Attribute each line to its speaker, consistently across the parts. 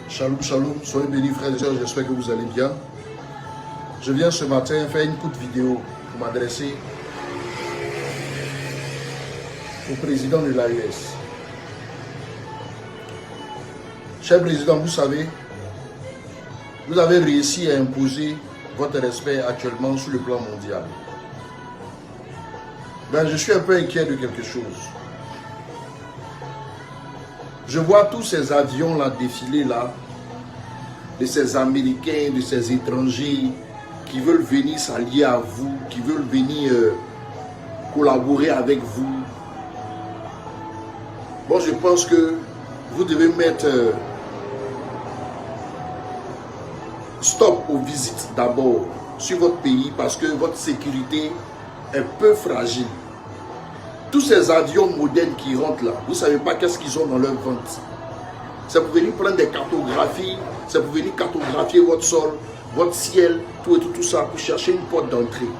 Speaker 1: Shalom, shalom, soyez bénis frères et sœurs, j'espère que vous allez bien. Je viens ce matin faire une courte vidéo pour m'adresser au président de l'AES. Cher président, vous savez, vous avez réussi à imposer votre respect actuellement sur le plan mondial. Ben, je suis un peu inquiet de quelque chose. Je vois tous ces avions là défiler là, de ces Américains, de ces étrangers qui veulent venir s'allier à vous, qui veulent venir collaborer avec vous. Bon, je pense que vous devez mettre stop aux visites d'abord sur votre pays parce que votre sécurité est peu fragile. Tous ces avions modernes qui rentrent là, vous ne savez pas qu'est-ce qu'ils ont dans leur ventre. C'est pour venir prendre des cartographies, c'est pour venir cartographier votre sol, votre ciel, tout ça, pour chercher une porte d'entrée.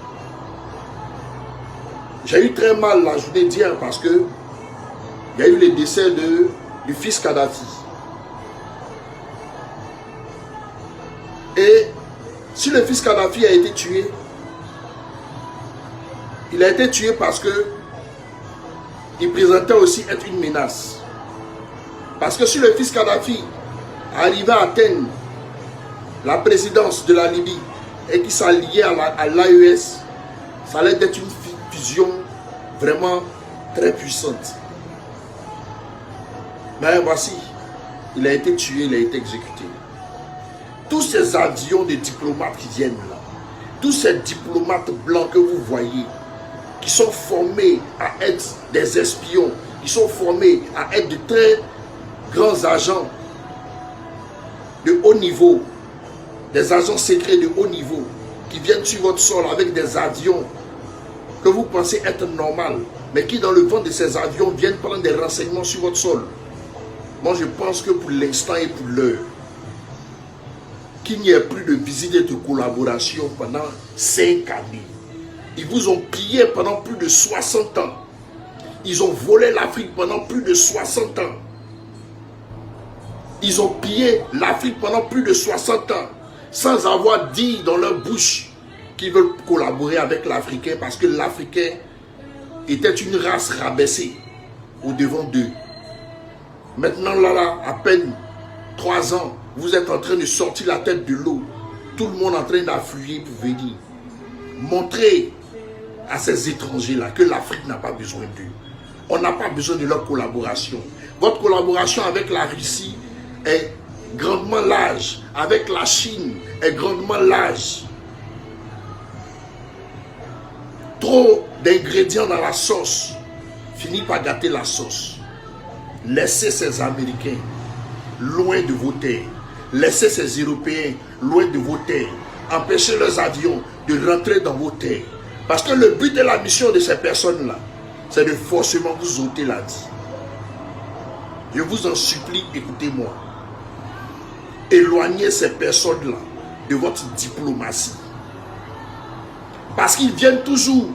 Speaker 1: J'ai eu très mal la journée d'hier parce que il y a eu le décès du fils Kadhafi. Et si le fils Kadhafi a été tué, il a été tué parce que il présentait aussi être une menace. Parce que si le fils Kadhafi arrivait à atteindre la présidence de la Libye et qu'il s'alliait à l'AES, ça allait être une fusion vraiment très puissante. Mais voici, il a été tué, il a été exécuté. Tous ces avions de diplomates qui viennent là, tous ces diplomates blancs que vous voyez, qui sont formés à être des espions, qui sont formés à être de très grands agents de haut niveau, des agents secrets de haut niveau, qui viennent sur votre sol avec des avions que vous pensez être normaux, mais qui dans le vent de ces avions viennent prendre des renseignements sur votre sol. Moi je pense que pour l'instant et pour l'heure, qu'il n'y ait plus de visite et de collaboration pendant 5 années. Ils vous ont pillé pendant plus de 60 ans. Ils ont volé l'Afrique pendant plus de 60 ans. Ils ont pillé l'Afrique pendant plus de 60 ans sans avoir dit dans leur bouche qu'ils veulent collaborer avec l'Africain parce que l'Africain était une race rabaissée au devant d'eux. Maintenant, là, à peine 3 ans, vous êtes en train de sortir la tête de l'eau. Tout le monde est en train d'affluer pour venir montrer à ces étrangers-là que l'Afrique n'a pas besoin d'eux. On n'a pas besoin de leur collaboration. Votre collaboration avec la Russie est grandement large. Avec la Chine est grandement large. Trop d'ingrédients dans la sauce finit par gâter la sauce. Laissez ces Américains loin de vos terres. Laissez ces Européens loin de vos terres. Empêchez leurs avions de rentrer dans vos terres. Parce que le but de la mission de ces personnes-là, c'est de forcément vous ôter la vie. Je vous en supplie, écoutez-moi. Éloignez ces personnes-là de votre diplomatie. Parce qu'ils viennent toujours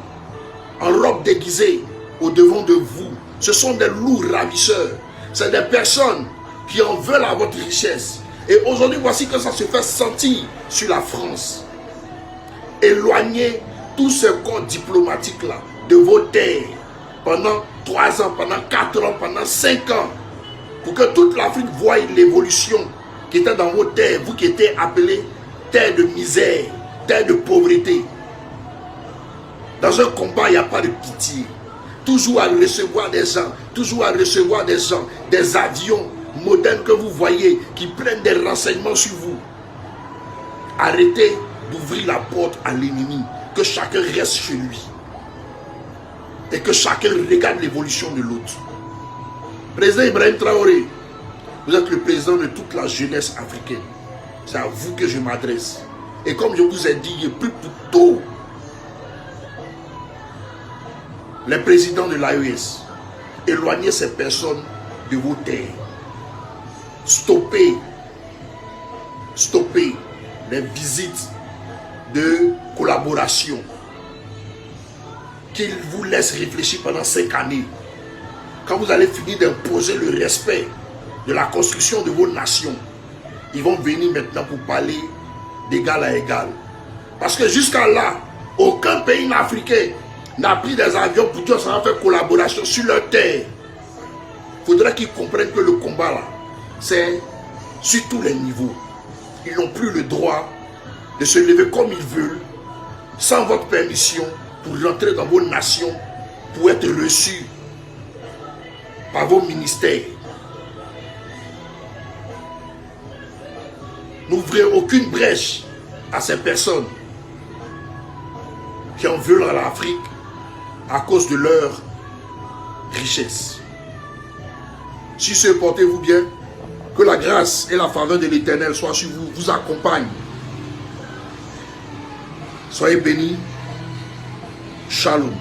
Speaker 1: en robe déguisée au devant de vous. Ce sont des loups ravisseurs. C'est des personnes qui en veulent à votre richesse. Et aujourd'hui, voici que ça se fait sentir sur la France. Éloignez tous ces corps diplomatiques-là de vos terres pendant 3 ans, pendant 4 ans, pendant 5 ans. Pour que toute l'Afrique voie l'évolution qui était dans vos terres, vous qui étiez appelés terre de misère, terre de pauvreté. Dans un combat, il n'y a pas de pitié. Toujours à recevoir des gens, toujours à recevoir des gens, des avions modernes que vous voyez qui prennent des renseignements sur vous. Arrêtez d'ouvrir la porte à l'ennemi, que chacun reste chez lui et que chacun regarde l'évolution de l'autre. Président Ibrahim Traoré, vous êtes le président de toute la jeunesse africaine. C'est à vous que je m'adresse. Et comme je vous ai dit, plus pour tout, les présidents de l'AES, éloignez ces personnes de vos terres. Stoppez les visites de collaboration. Qu'ils vous laissent réfléchir pendant 5 années. Quand vous allez finir d'imposer le respect de la construction de vos nations, ils vont venir maintenant pour parler d'égal à égal. Parce que jusqu'à là, aucun pays africain n'a pris des avions pour dire ça va faire collaboration sur leur terre. Il faudrait qu'ils comprennent que le combat là, c'est sur tous les niveaux. Ils n'ont plus le droit de se lever comme ils veulent, sans votre permission, pour rentrer dans vos nations, pour être reçus par vos ministères. N'ouvrez aucune brèche à ces personnes qui en veulent à l'Afrique à cause de leur richesse. Si ce, portez-vous bien, que la grâce et la faveur de l'Éternel soient sur vous, vous accompagnent. Soyez bénis. Shalom.